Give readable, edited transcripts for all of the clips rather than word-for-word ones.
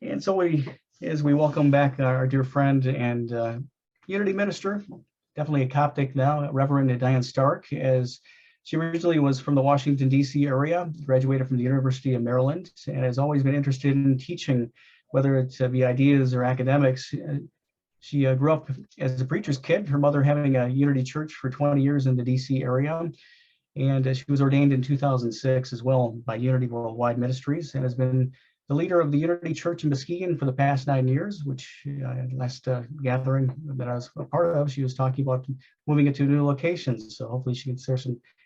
And so as we welcome back our dear friend and Unity minister, definitely a Coptic now, Reverend Diane Stark, as she originally was from the Washington, D.C. area, graduated from the University of Maryland, and has always been interested in teaching, whether it be ideas or academics. She grew up as a preacher's kid, her mother having a Unity church for 20 years in the D.C. area. And she was ordained in 2006 as well by Unity Worldwide Ministries, and has been the leader of the Unity Church in Muskegon for the past 9 years, which last gathering that I was a part of, she was talking about moving it to new locations. So hopefully she can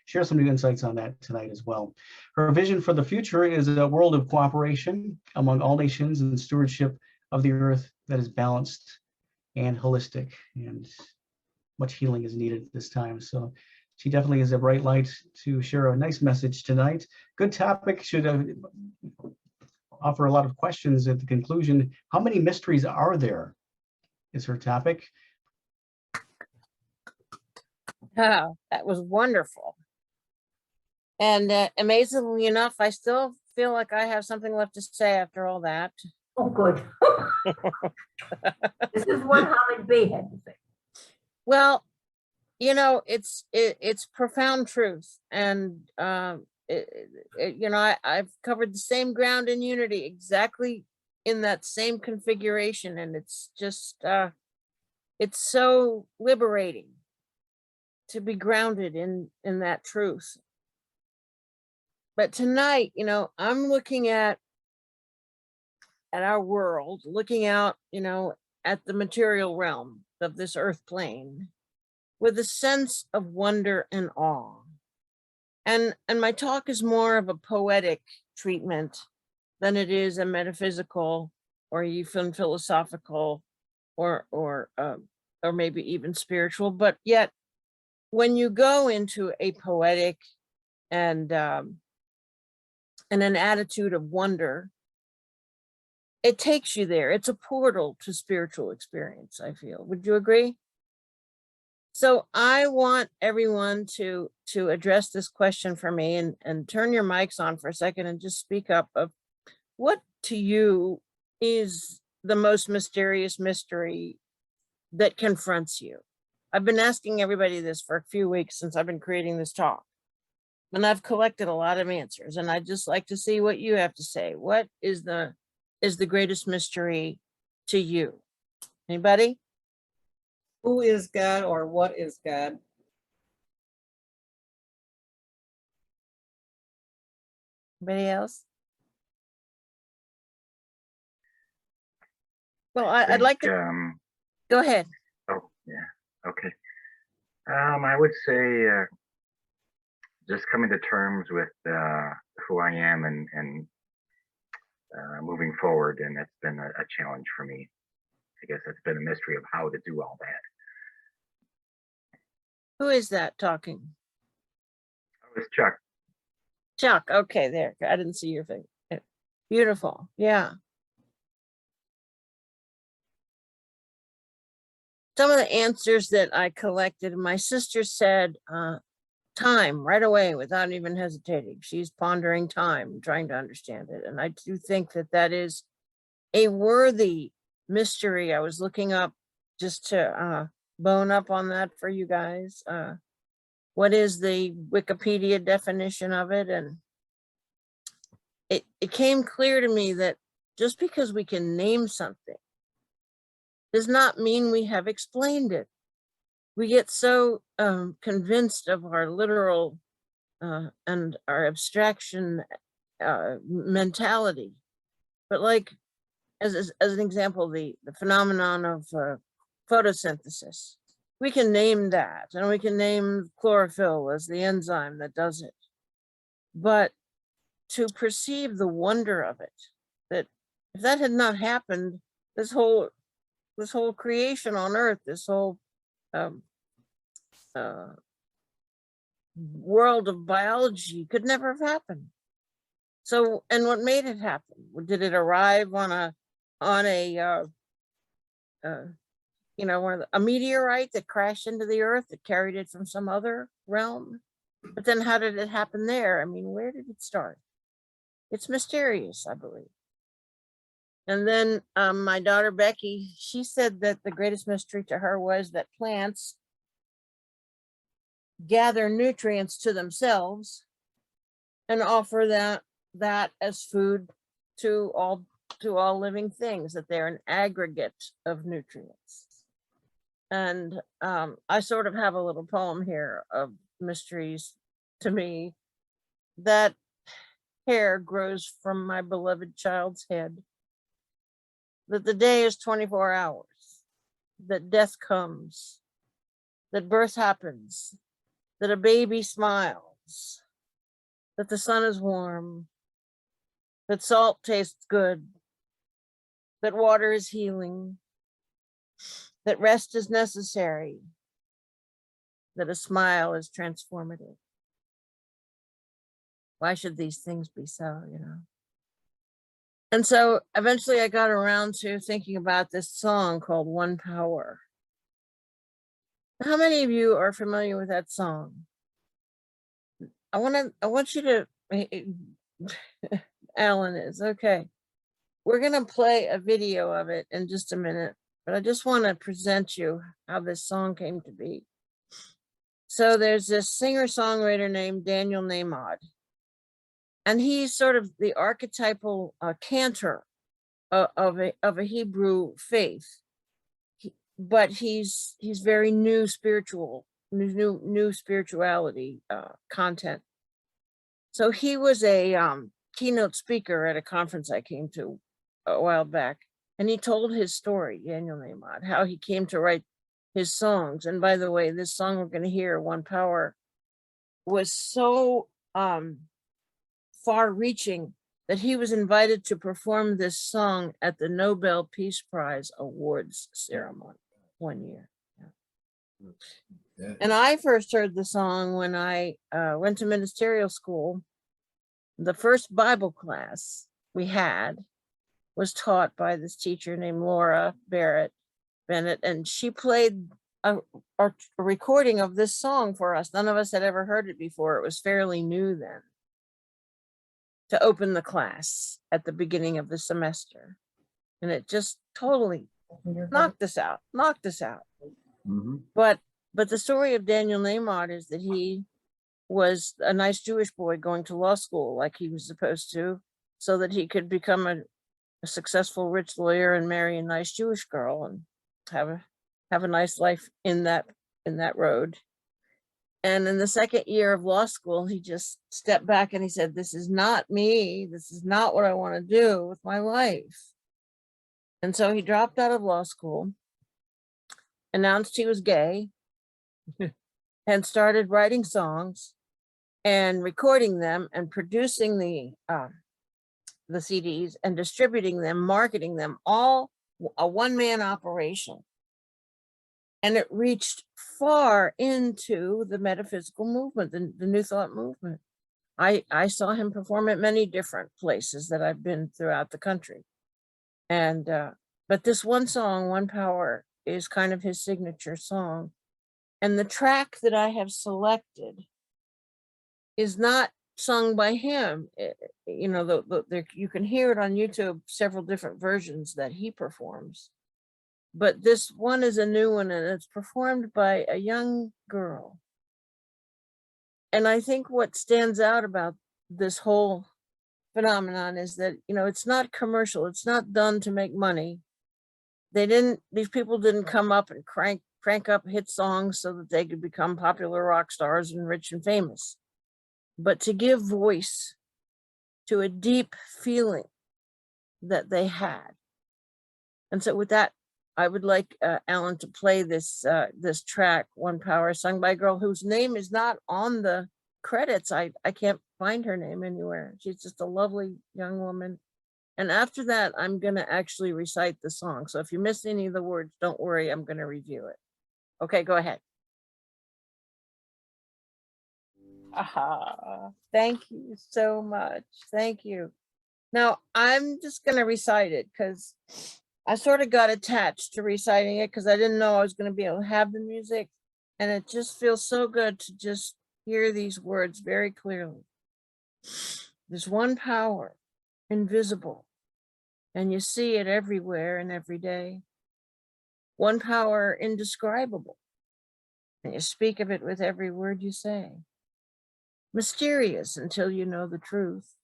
share some new insights on that tonight as well. Her vision for the future is a world of cooperation among all nations and stewardship of the earth that is balanced and holistic, and much healing is needed at this time. So she definitely is a bright light to share a nice message tonight. Good topic, should offer a lot of questions at the conclusion. How many mysteries are there is her topic. Oh, that was wonderful. And amazingly enough, I still feel like I have something left to say after all that. Oh, good. This is what Howard B had to say. Well, you know, it's profound truth, and you know, I've covered the same ground in Unity, exactly in that same configuration, and it's just it's so liberating to be grounded in that truth. But tonight, you know, I'm looking at our world, looking out, you know, at the material realm of this earth plane, with a sense of wonder and awe. And my talk is more of a poetic treatment than it is a metaphysical or even philosophical or maybe even spiritual. But yet, when you go into a poetic and an attitude of wonder, it takes you there. It's a portal to spiritual experience, I feel. Would you agree? So I want everyone to address this question for me, and turn your mics on for a second and just speak up of what to you is the most mysterious mystery that confronts you. I've been asking everybody this for a few weeks since I've been creating this talk, and I've collected a lot of answers, and I'd just like to see what you have to say. What is the greatest mystery to you? Anybody? Who is God, or what is God? Anybody else? Well, I'd like to go ahead. Oh, yeah. Okay. I would say just coming to terms with who I am and moving forward, and that's been a challenge for me. I guess it's been a mystery of how to do all that. Who is that talking? Oh, it's Chuck. Chuck. Okay, there. I didn't see your face. Beautiful. Yeah. Some of the answers that I collected, my sister said time right away without even hesitating. She's pondering time, trying to understand it. And I do think that that is a worthy mystery. I was looking up just to bone up on that for you guys. What is the Wikipedia definition of it? And it came clear to me that just because we can name something does not mean we have explained it. We get so convinced of our literal and our abstraction mentality. But like, as an example, the phenomenon of photosynthesis, we can name that, and we can name chlorophyll as the enzyme that does it. But to perceive the wonder of it, that if that had not happened, this whole creation on Earth, this whole world of biology could never have happened. So, and what made it happen? Did it arrive on a you know, a meteorite that crashed into the Earth that carried it from some other realm? But then how did it happen there? I mean, where did it start? It's mysterious, I believe. And then my daughter Becky, she said that the greatest mystery to her was that plants gather nutrients to themselves and offer that as food to all living things, that they're an aggregate of nutrients. And I sort of have a little poem here of mysteries to me. That hair grows from my beloved child's head, that the day is 24 hours, that death comes, that birth happens, that a baby smiles, that the sun is warm, that salt tastes good, that water is healing, that rest is necessary, that a smile is transformative. Why should these things be so, you know? And so eventually I got around to thinking about this song called One Power. How many of you are familiar with that song? I want you to, Alan is, okay. We're gonna play a video of it in just a minute, but I just want to present you how this song came to be. So there's this singer-songwriter named Daniel Nahmod, and he's sort of the archetypal cantor of a Hebrew faith. But he's very new spirituality content. So he was a keynote speaker at a conference I came to a while back, and he told his story, Daniel Nahmod, how he came to write his songs. And by the way, this song we're going to hear, One Power, was so far-reaching that he was invited to perform this song at the Nobel Peace Prize Awards ceremony one year. Yeah. And I first heard the song when I went to ministerial school. The first Bible class we had was taught by this teacher named Laura Bennett, and she played a recording of this song for us. None of us had ever heard it before. It was fairly new then, to open the class at the beginning of the semester. And it just totally knocked us out. Mm-hmm. But the story of Daniel Nahmod is that he was a nice Jewish boy going to law school like he was supposed to, so that he could become a successful rich lawyer and marry a nice Jewish girl and have a nice life in that road. And in the second year of law school, he just stepped back and he said, this is not me. This is not what I want to do with my life. And so he dropped out of law school, announced he was gay, and started writing songs and recording them and producing the CDs and distributing them, marketing them, all a one-man operation. And it reached far into the metaphysical movement, the New Thought movement. I saw him perform at many different places that I've been throughout the country. And but this one song, One Power, is kind of his signature song. And the track that I have selected is not sung by him. You know, you can hear it on YouTube, several different versions that he performs. But this one is a new one, and it's performed by a young girl. And I think what stands out about this whole phenomenon is that, you know, it's not commercial. It's not done to make money. These people didn't come up and crank up hit songs so that they could become popular rock stars and rich and famous, but to give voice to a deep feeling that they had. And so with that, I would like Alan to play this track, One Power, sung by a girl whose name is not on the credits. I can't find her name anywhere. She's just a lovely young woman. And after that, I'm going to actually recite the song. So if you miss any of the words, don't worry, I'm going to review it. Okay, go ahead. Aha, thank you so much. Thank you. Now, I'm just going to recite it because I sort of got attached to reciting it because I didn't know I was going to be able to have the music. And it just feels so good to just hear these words very clearly. There's one power, invisible, and you see it everywhere and every day. One power indescribable, and you speak of it with every word you say. Mysterious until you know the truth,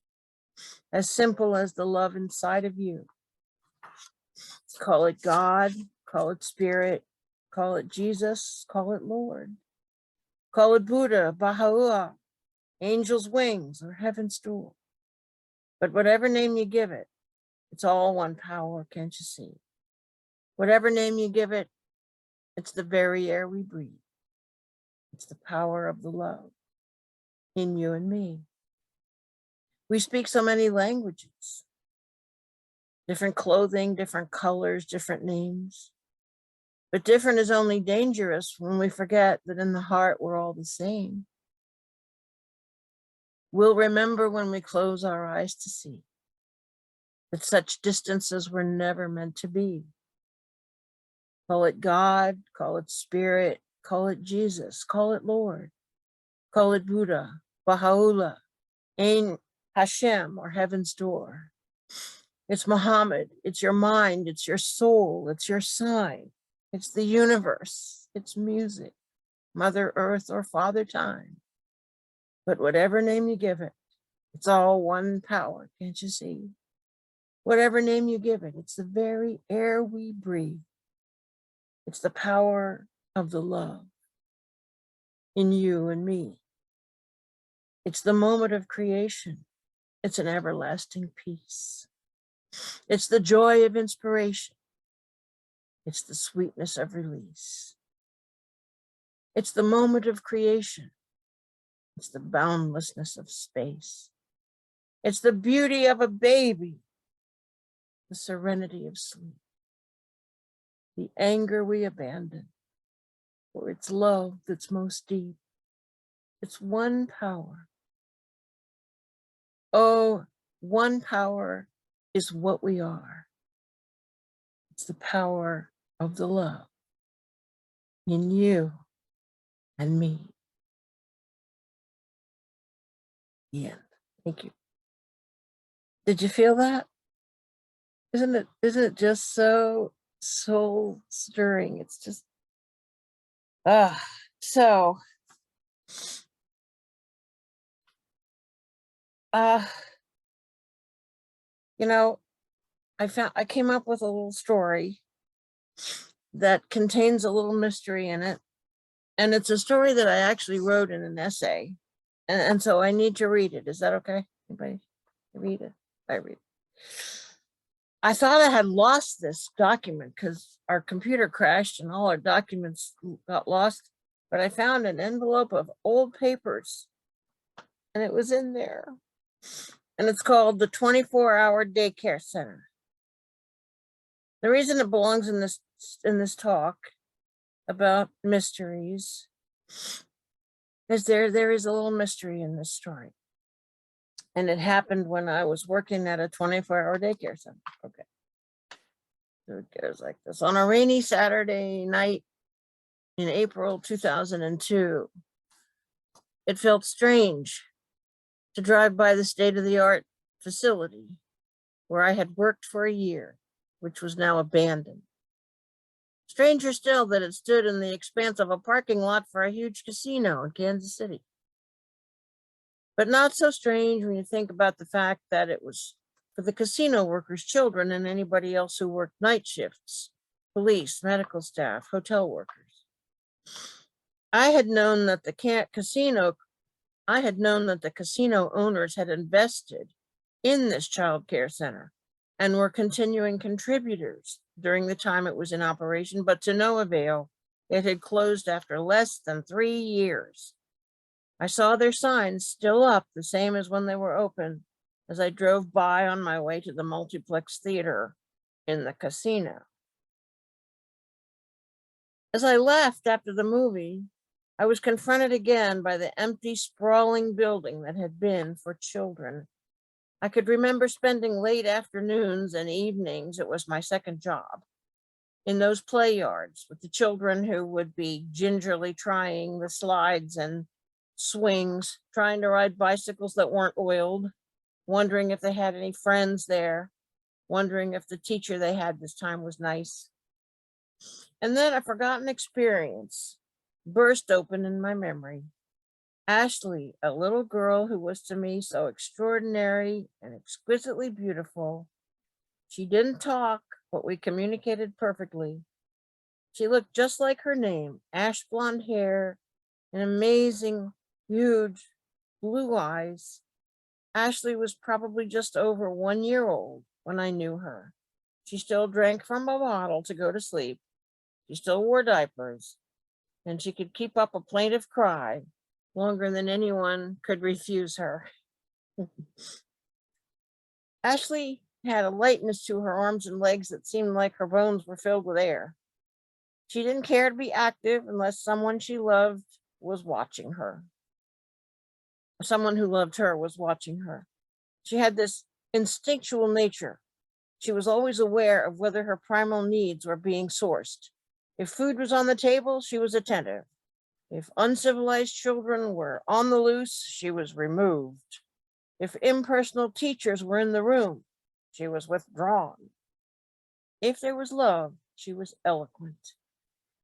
as simple as the love inside of you. Call it God, call it Spirit, call it Jesus, call it Lord. Call it Buddha, Baha'u'llah, angel's wings, or heaven's door. But whatever name you give it, it's all one power, can't you see? Whatever name you give it, it's the very air we breathe. It's the power of the love in you and me. We speak so many languages, different clothing, different colors, different names. But different is only dangerous when we forget that in the heart we're all the same. We'll remember when we close our eyes to see that such distances were never meant to be. Call it God, call it Spirit, call it Jesus, call it Lord, call it Buddha, Baha'u'llah, Ain Hashem, or heaven's door. It's Muhammad, it's your mind, it's your soul, it's your sign, it's the universe, it's music, Mother Earth, or Father Time. But whatever name you give it, it's all one power, can't you see? Whatever name you give it, it's the very air we breathe. It's the power of the love in you and me. It's the moment of creation. It's an everlasting peace. It's the joy of inspiration. It's the sweetness of release. It's the moment of creation. It's the boundlessness of space. It's the beauty of a baby, the serenity of sleep, the anger we abandon, for it's love that's most deep. It's one power. Oh, one power is what we are. It's the power of the love in you and me. Yeah, thank you. Did you feel that? Isn't it just so soul stirring? It's just, so, you know, I came up with a little story that contains a little mystery in it. And it's a story that I actually wrote in an essay. And so I need to read it. Is that okay? Anybody read it? I read it. I thought I had lost this document because our computer crashed and all our documents got lost, but I found an envelope of old papers and it was in there. And it's called the 24-Hour Daycare Center. The reason it belongs in this talk about mysteries is there is a little mystery in this story. And it happened when I was working at a 24-hour daycare center. Okay. So it goes like this. On a rainy Saturday night in April 2002, it felt strange to drive by the state-of-the-art facility where I had worked for a year, which was now abandoned. Stranger still that it stood in the expanse of a parking lot for a huge casino in Kansas City. But not so strange when you think about the fact that it was for the casino workers' children and anybody else who worked night shifts, police, medical staff, hotel workers. I had known that the casino owners had invested in this child care center and were continuing contributors during the time it was in operation, but to no avail. It had closed after less than 3 years. I saw their signs still up, the same as when they were open, as I drove by on my way to the multiplex theater in the casino. As I left after the movie, I was confronted again by the empty, sprawling building that had been for children. I could remember spending late afternoons and evenings, it was my second job, in those play yards with the children who would be gingerly trying the slides and swings, trying to ride bicycles that weren't oiled, wondering if they had any friends there, wondering if the teacher they had this time was nice. And then a forgotten experience burst open in my memory. Ashley, a little girl who was to me so extraordinary and exquisitely beautiful. She didn't talk, but we communicated perfectly. She looked just like her name, ash blonde hair and amazing, huge blue eyes. Ashley was probably just over 1 year old when I knew her. She still drank from a bottle to go to sleep. She still wore diapers, and she could keep up a plaintive cry longer than anyone could refuse her. Ashley had a lightness to her arms and legs that seemed like her bones were filled with air. She didn't care to be active unless someone she loved was watching her. Someone who loved her was watching her. She had this instinctual nature. She was always aware of whether her primal needs were being sourced. If food was on the table, she was attentive. If uncivilized children were on the loose, she was removed. If impersonal teachers were in the room, she was withdrawn. If there was love, she was eloquent.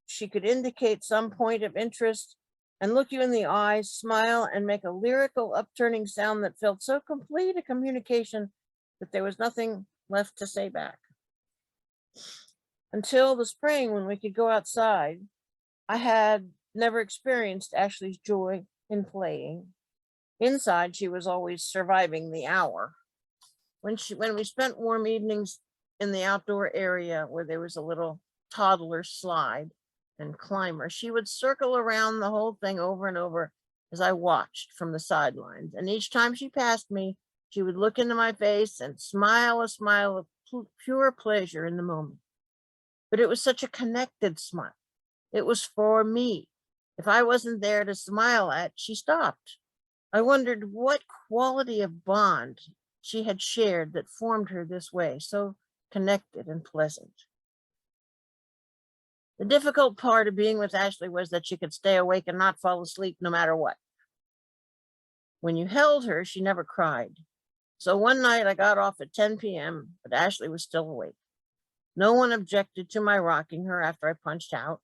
She could indicate some point of interest and look you in the eyes, smile, and make a lyrical upturning sound that felt so complete a communication that there was nothing left to say back. Until the spring when we could go outside, I had never experienced Ashley's joy in playing. Inside, she was always surviving the hour. When we spent warm evenings in the outdoor area where there was a little toddler slide and climber, she would circle around the whole thing over and over as I watched from the sidelines. And each time she passed me, she would look into my face and smile a smile of pure pleasure in the moment. But it was such a connected smile. It was for me. If I wasn't there to smile at, she stopped. I wondered what quality of bond she had shared that formed her this way, so connected and pleasant. The difficult part of being with Ashley was that she could stay awake and not fall asleep no matter what. When you held her, she never cried. So one night I got off at 10 p.m., but Ashley was still awake. No one objected to my rocking her after I punched out.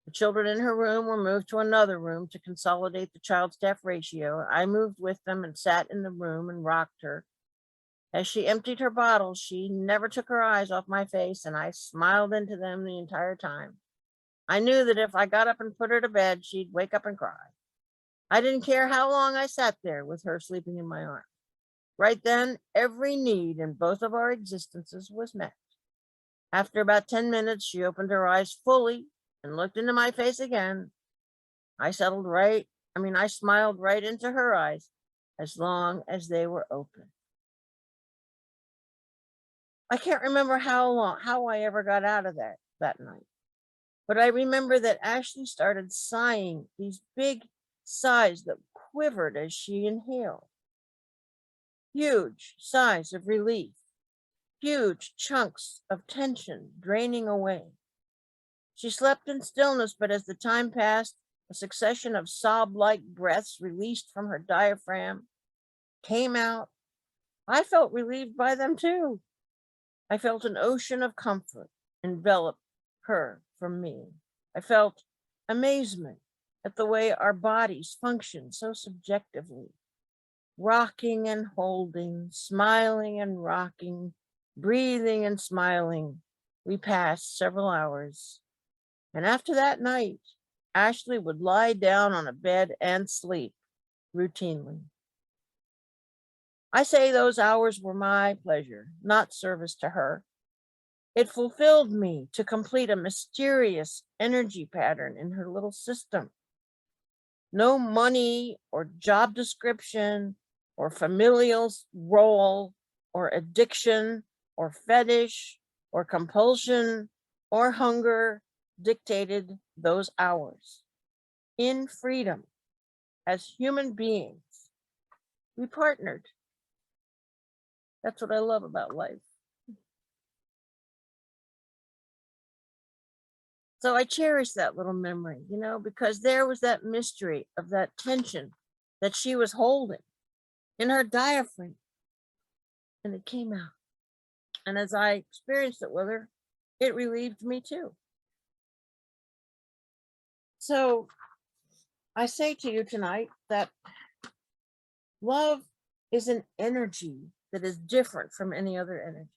The children in her room were moved to another room to consolidate the child-staff ratio. I moved with them and sat in the room and rocked her. As she emptied her bottles, she never took her eyes off my face, and I smiled into them the entire time. I knew that if I got up and put her to bed, she'd wake up and cry. I didn't care how long I sat there with her sleeping in my arms. Right then, every need in both of our existences was met. After about 10 minutes, she opened her eyes fully and looked into my face again. I smiled right into her eyes as long as they were open. I can't remember how I ever got out of that night. But I remember that Ashley started sighing, these big sighs that quivered as she inhaled. Huge sighs of relief, huge chunks of tension draining away. She slept in stillness, but as the time passed, a succession of sob-like breaths released from her diaphragm came out. I felt relieved by them too. I felt an ocean of comfort envelop her from me. I felt amazement at the way our bodies function so subjectively. Rocking and holding, smiling and rocking, breathing and smiling. We passed several hours. And after that night, Ashley would lie down on a bed and sleep routinely. I say those hours were my pleasure, not service to her. It fulfilled me to complete a mysterious energy pattern in her little system. No money or job description or familial role or addiction or fetish or compulsion or hunger dictated those hours. In freedom, as human beings, we partnered. That's what I love about life. So I cherish that little memory, because there was that mystery of that tension that she was holding in her diaphragm, and it came out. And as I experienced it with her, it relieved me too. So I say to you tonight that love is an energy that is different from any other energy.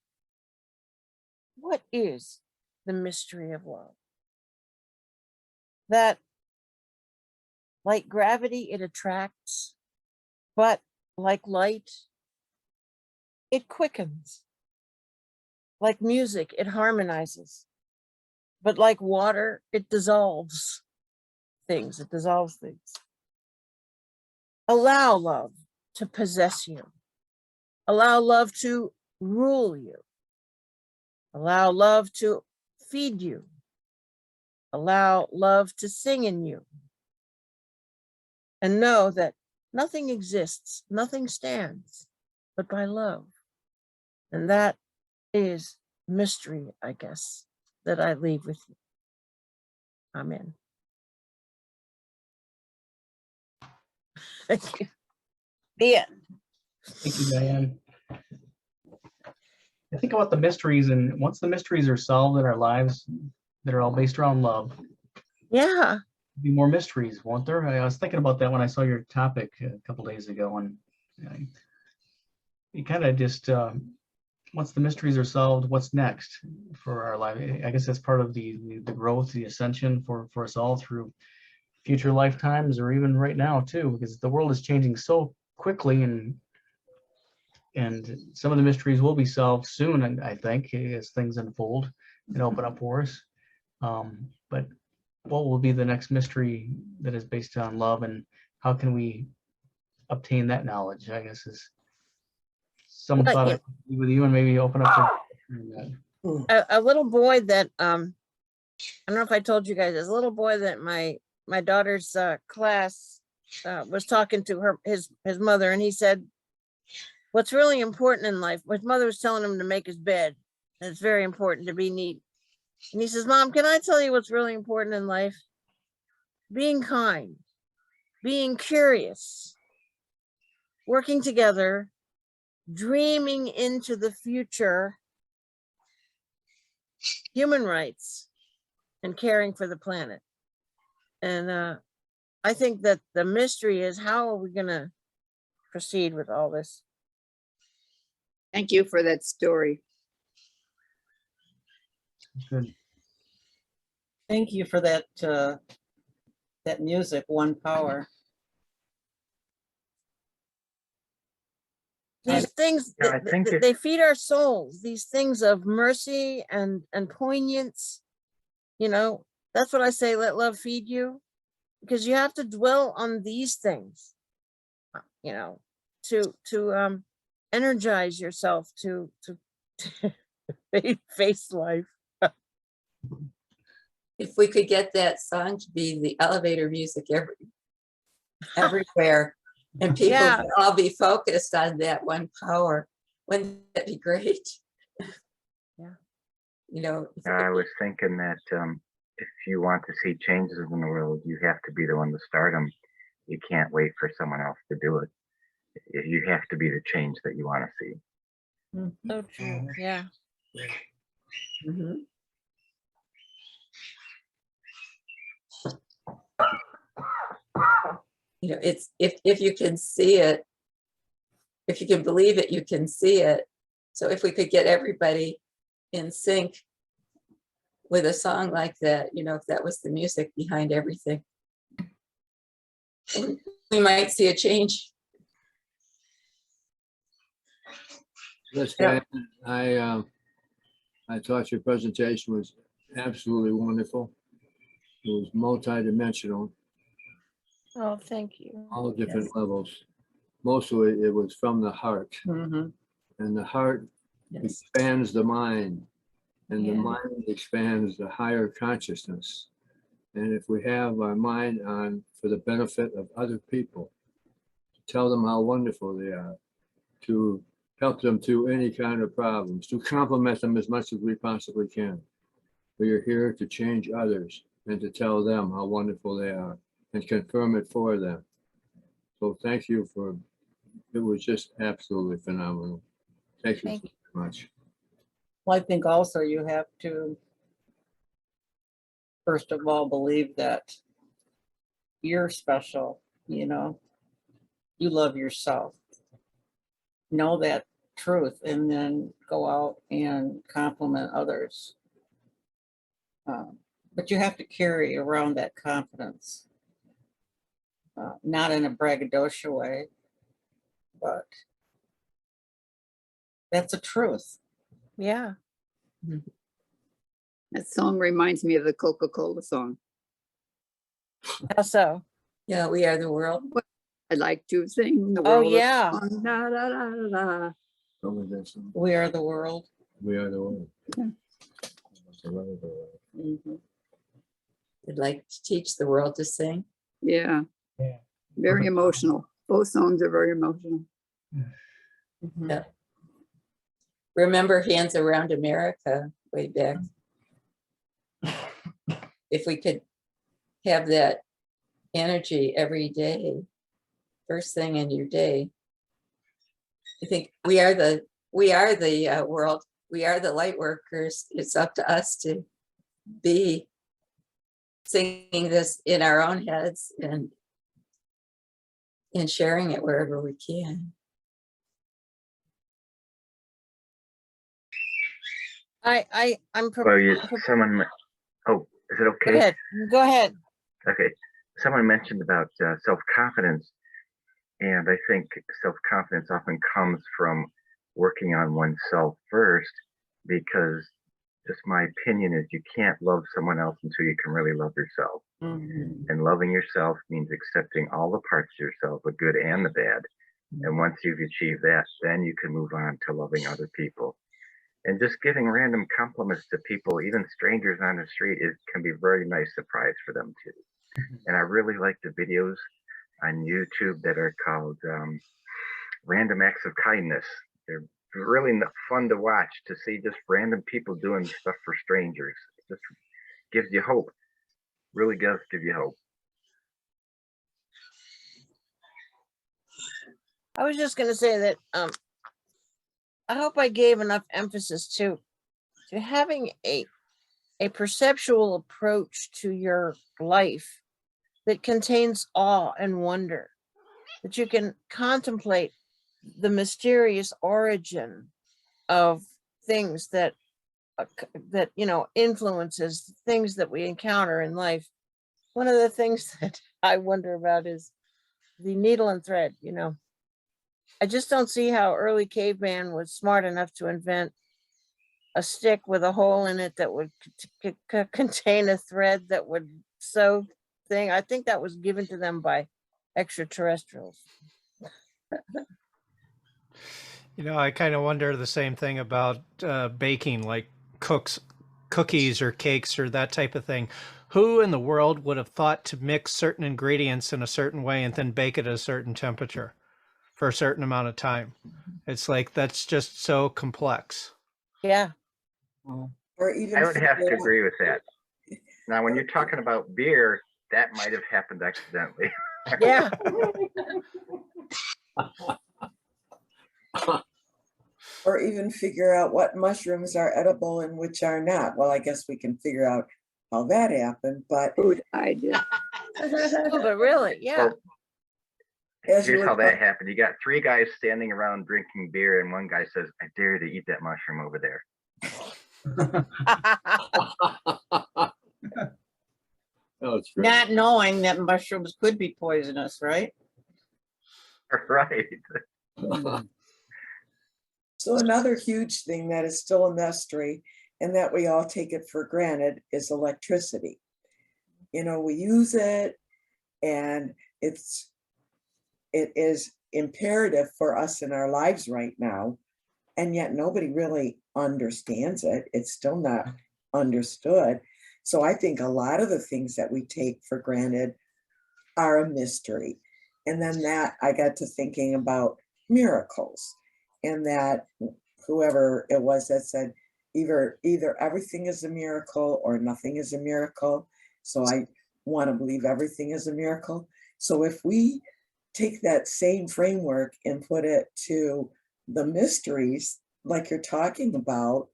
What is the mystery of love? That, like gravity, it attracts, but like light, it quickens. Like music, it harmonizes. But like water, it dissolves things. It dissolves things. Allow love to possess you. Allow love to rule you. Allow love to feed you. Allow love to sing in you. And know that nothing exists, nothing stands, but by love. And that is mystery, I guess, that I leave with you. Amen. Thank you. The end. Thank you, Diane. I think about the mysteries, and once the mysteries are solved in our lives that are all based around love, Yeah. be more mysteries, won't there? I was thinking about that when I saw your topic a couple days ago, and you kind of just once the mysteries are solved, what's next for our life? I guess that's part of the growth, the ascension for us all through future lifetimes, or even right now too, because the world is changing so quickly, and some of the mysteries will be solved soon, and I think as things unfold and open up for us. But what will be the next mystery that is based on love, and how can we obtain that knowledge? I guess is some Well, thought yeah. I'd leave with you, and maybe open up to A little boy that I don't know if I told you guys, there's a little boy that my daughter's class was talking to his mother, and he said, what's really important in life, his mother was telling him to make his bed, and it's very important to be neat. And he says, Mom, can I tell you what's really important in life? Being kind, being curious, working together, dreaming into the future, human rights, and caring for the planet. And I think that the mystery is, how are we going to proceed with all this? Thank you for that story. good. Thank you for that, that music, One Power. These things, Yeah, I think they feed our souls, these things of mercy and poignance. You know, that's what I say, let love feed you, because you have to dwell on these things, you know, to energize yourself to face life. If we could get that song to be the elevator music everywhere, and people Yeah. would all be focused on that one power, wouldn't that be great? Yeah. You know, I was thinking that if you want to see changes in the world, you have to be the one to start them. You can't wait for someone else to do it. You have to be the change that you want to see. So true. Yeah. mhm. You know, it's if you can see it, if you can believe it, you can see it. So if we could get everybody in sync with a song like that, you know, if that was the music behind everything, we might see a change. Yes, Yeah. Diane, I thought your presentation was absolutely wonderful. It was multidimensional, Oh, thank you. all different Yes. levels. Mostly it was from the heart, Mhm. and the heart Yes. expands the mind, and the Yeah. mind expands the higher consciousness. And if we have our mind on for the benefit of other people, to tell them how wonderful they are, to help them through any kind of problems, to compliment them as much as we possibly can. We are here to change others and to tell them how wonderful they are and confirm it for them. So thank you for, it was just absolutely phenomenal. Thank you Thank so much. Well, I think also you have to, first of all, believe that you're special, you know, you love yourself. Know that truth and then go out and compliment others. But you have to carry around that confidence, not in a braggadocio way, but that's a truth. Yeah. That song reminds me of the Coca-Cola song. How so? Yeah, we are the world. I'd like to sing the Oh, world. yeah. Song, da, da, da, da, da. Some of this, We are the world. we are the world. Yeah. Mhm. We'd like to teach the world to sing. Yeah, Yeah. very Perfect. emotional. Both songs are very emotional. Mhm. Yeah. Remember Hands Around America way back. If we could have that energy every day, first thing in your day. I think we are the world. We are the light workers. It's up to us to be singing this in our own heads and sharing it wherever we can. I'm. Well, someone, oh, is it Go okay? ahead. Go ahead. Okay. Someone mentioned about self-confidence, and I think self-confidence often comes from working on oneself first, because just my opinion is you can't love someone else until you can really love yourself. Mhm. And loving yourself means accepting all the parts of yourself, the good and the bad. And once you've achieved that, then you can move on to loving other people. And just giving random compliments to people, even strangers on the street, can be a very nice surprise for them too. And I really like the videos on YouTube that are called Random Acts of Kindness. They're really fun to watch, to see just random people doing stuff for strangers. It just gives you hope. Really does give you hope. I was just gonna say that I hope I gave enough emphasis to having a perceptual approach to your life that contains awe and wonder, that you can contemplate the mysterious origin of things that influences things that we encounter in life. One of the things that I wonder about is the needle and thread. I just don't see how early caveman was smart enough to invent a stick with a hole in it that would contain a thread that would sew thing. I think that was given to them by extraterrestrials. I kind of wonder the same thing about baking, like cookies or cakes or that type of thing. Who in the world would have thought to mix certain ingredients in a certain way and then bake it at a certain temperature for a certain amount of time? It's like, that's just so complex. Yeah. Or even I would have to figure out- agree with that. Now, when you're talking about beer, that might have happened accidentally. Yeah. or even figure out what mushrooms are edible and which are not. Well, I guess we can figure out how that happened, but Food idea. But really, yeah. Well, as you here's were how that talking- happened. You got three guys standing around drinking beer, and one guy says, "I dare you to eat that mushroom over there." Oh, it's great. Not knowing that mushrooms could be poisonous, right? Right. So another huge thing that is still a mystery and that we all take it for granted is electricity. We use it, and it is imperative for us in our lives right now, and yet nobody really understands it. It's still not understood. So I think a lot of the things that we take for granted are a mystery. And then that I got to thinking about miracles, and that whoever it was that said either everything is a miracle or nothing is a miracle. So I want to believe everything is a miracle. So if we take that same framework and put it to the mysteries like you're talking about,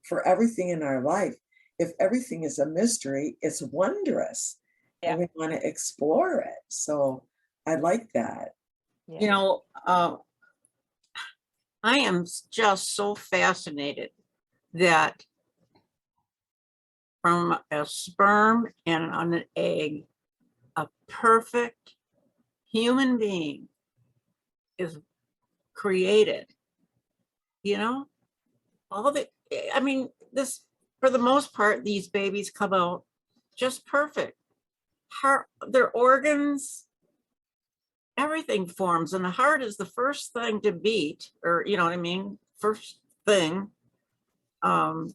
for everything in our life. If everything is a mystery, it's wondrous. And we want to explore it. So I like that. You know, I am just so fascinated that from a sperm and an egg, a perfect human being is created. You know, I mean, this, for the most part, these babies come out just perfect. Their organs, everything forms, and the heart is the first thing to beat, or you know what I mean, first thing. That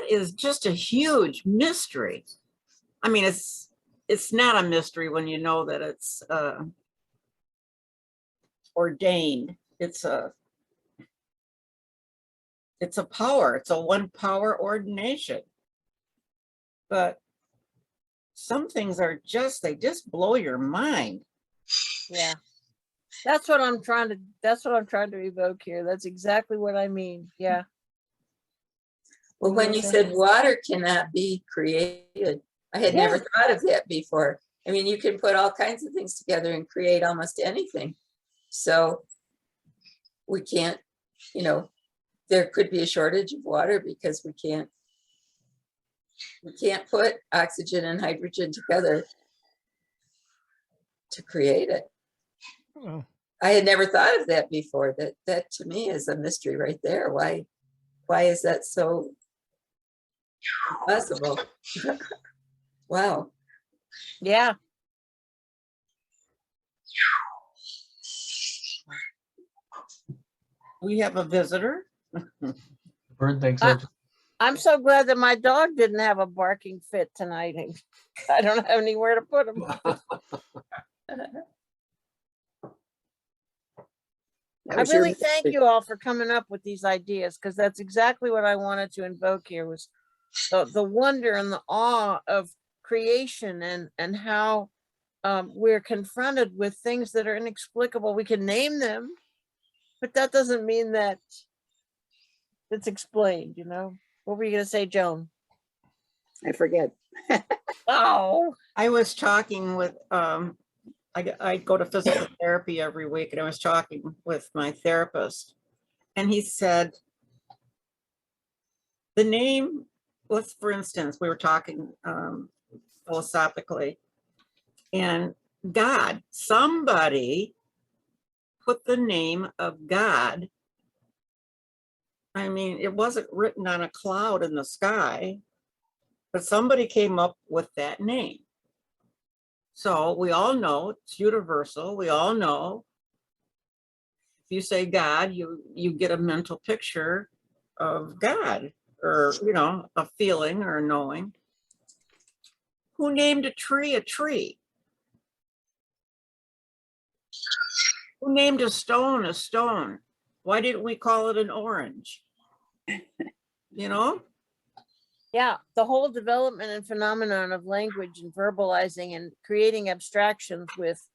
is just a huge mystery. I mean, it's not a mystery when you know that it's ordained. It's a power. It's a one power ordination. But some things are just, they just blow your mind. Yeah. That's what I'm trying to evoke here. That's exactly what I mean. Yeah. Well, when you said water cannot be created, I had never thought of that before. I mean, you can put all kinds of things together and create almost anything. So we can't, you know, there could be a shortage of water because we can't put oxygen and hydrogen together to create it. Well, I had never thought of that before. That to me is a mystery right there. Why is that so possible? Wow. Yeah. We have a visitor. Bird thinks Ah. so. I'm so glad that my dog didn't have a barking fit tonight. I don't have anywhere to put him. I really thank you all for coming up with these ideas, because that's exactly what I wanted to invoke here, was the wonder and the awe of creation, and how we're confronted with things that are inexplicable. We can name them, but that doesn't mean that it's explained, you know? What were you going to say, Joan? I forget. Oh, I was talking with, I go to physical therapy every week, and I was talking with my therapist, and he said, the name, let's, for instance, we were talking philosophically, and God, somebody put the name of God. I mean, it wasn't written on a cloud in the sky, but somebody came up with that name. So we all know it's universal. We all know if you say God, you get a mental picture of God, or, you know, a feeling or a knowing. Who named a tree a tree? Who named a stone a stone? Why didn't we call it an orange? You know? yeah. The whole development and phenomenon of language and verbalizing and creating abstractions with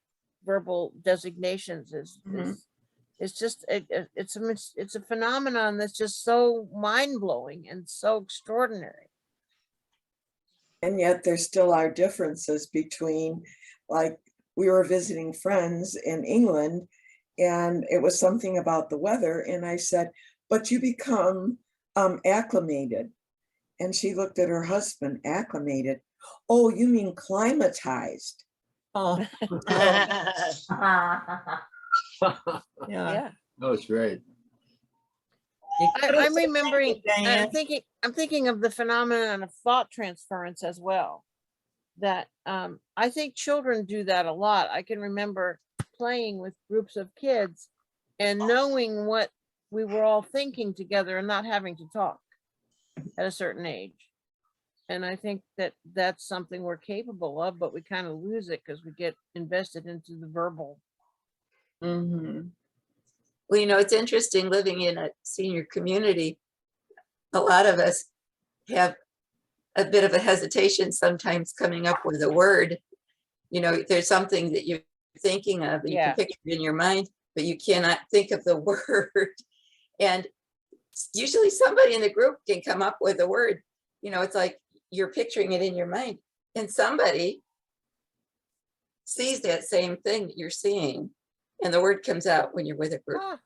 verbal designations is it's just it's a phenomenon that's just so mind-blowing and so extraordinary. And yet there still are differences between, like, we were visiting friends in England, and it was something about the weather. And I said, but you become acclimated. And she looked at her husband. Acclimated? Oh, you mean climatized? Oh, yeah. Yeah. That was great. I'm remembering, Diane. I'm thinking of the phenomenon of thought transference as well. That I think children do that a lot. I can remember playing with groups of kids and knowing what we were all thinking together and not having to talk at a certain age. And I think that that's something we're capable of, but we kind of lose it because we get invested into the verbal. Mm-hmm. Well, you know, it's interesting living in a senior community. A lot of us have a bit of a hesitation sometimes coming up with a word. You know, there's something that you're thinking of, and you can picture it in your mind, but you cannot think of the word. And usually somebody in the group can come up with a word. You know, it's like you're picturing it in your mind, and somebody sees that same thing that you're seeing, and the word comes out when you're with a group. Ah,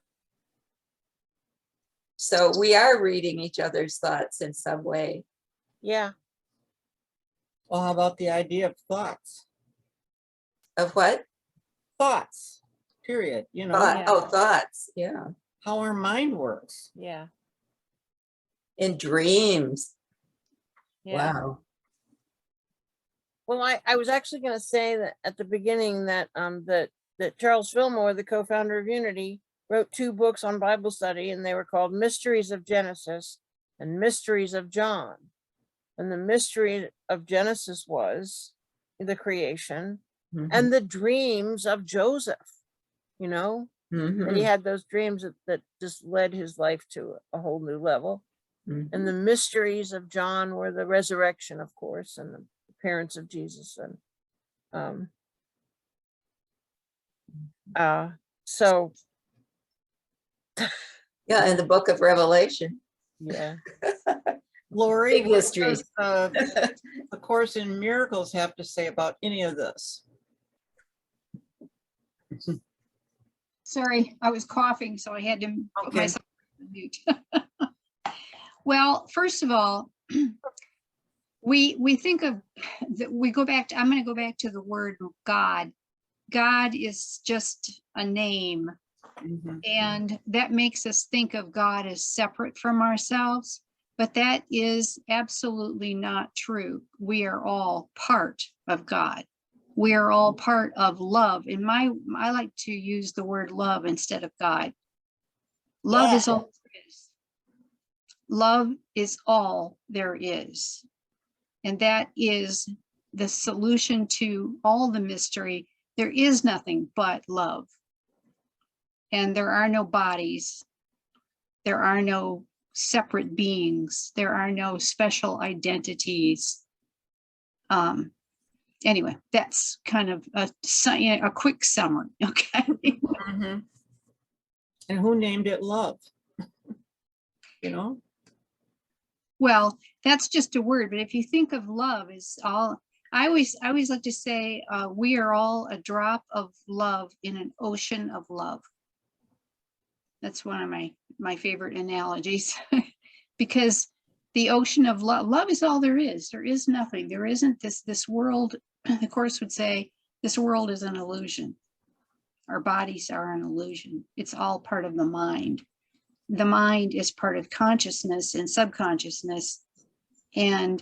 So we are reading each other's thoughts in some way. yeah. Well, how about the idea of thoughts? Of what? Thoughts, period, you know, Thought, Yeah. oh, thoughts, yeah. how our mind works. Yeah. In dreams. Yeah. Wow. Well, I was actually going to say that at the beginning that that Charles Fillmore, the co-founder of Unity, wrote 2 books on Bible study, and they were called Mysteries of Genesis and Mysteries of John. And the mystery of Genesis was the creation and the dreams of Joseph, you know, that he Mhm, had those dreams that just led his life to a whole new level. mhm. And the mysteries of John were the resurrection, of course, and the appearance of Jesus. And so Yeah, in the book of Revelation. yeah. Lori, Big what history. does the Course in Miracles have to say about any of this? Sorry, I was coughing, so I had to put Okay. myself on mute. Well, first of all, we think of that we go back to, I'm going to go back to the word God. God is just a name, Mhm. and that makes us think of God as separate from ourselves, but that is absolutely not true. We are all part of God. We are all part of love. And I like to use the word love instead of God. Love is all there is. Love is all there is. And that is the solution to all the mystery. There is nothing but love. And there are no bodies. There are no separate beings. There are no special identities. Anyway, that's kind of a quick summary, okay? Mhm. And who named it love? You know? Well, that's just a word, but if you think of love as all, I always like to say, we are all a drop of love in an ocean of love. That's one of my favorite analogies, because the ocean of love is all there is. There is nothing. There isn't this world. The Course would say this world is an illusion. Our bodies are an illusion. It's all part of the mind. The mind is part of consciousness and subconsciousness. And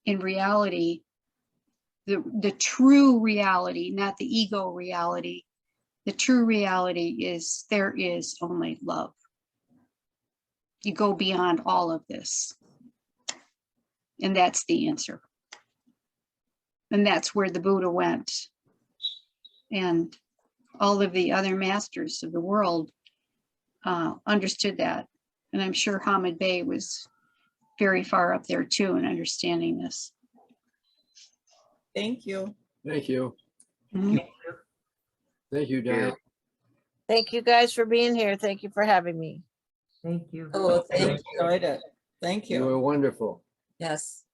in reality, the true reality, not the ego reality, the true reality is there is only love. You go beyond all of this. And that's the answer. And that's where the Buddha went. And all of the other masters of the world understood that. And I'm sure Hamid Bey was very far up there too in understanding this. Thank you. Thank you. Mhm. Thank you, Diane. Thank you guys for being here. Thank you for having me. Thank you. Oh, I thank you. enjoyed it. Thank You you. were wonderful. Yes.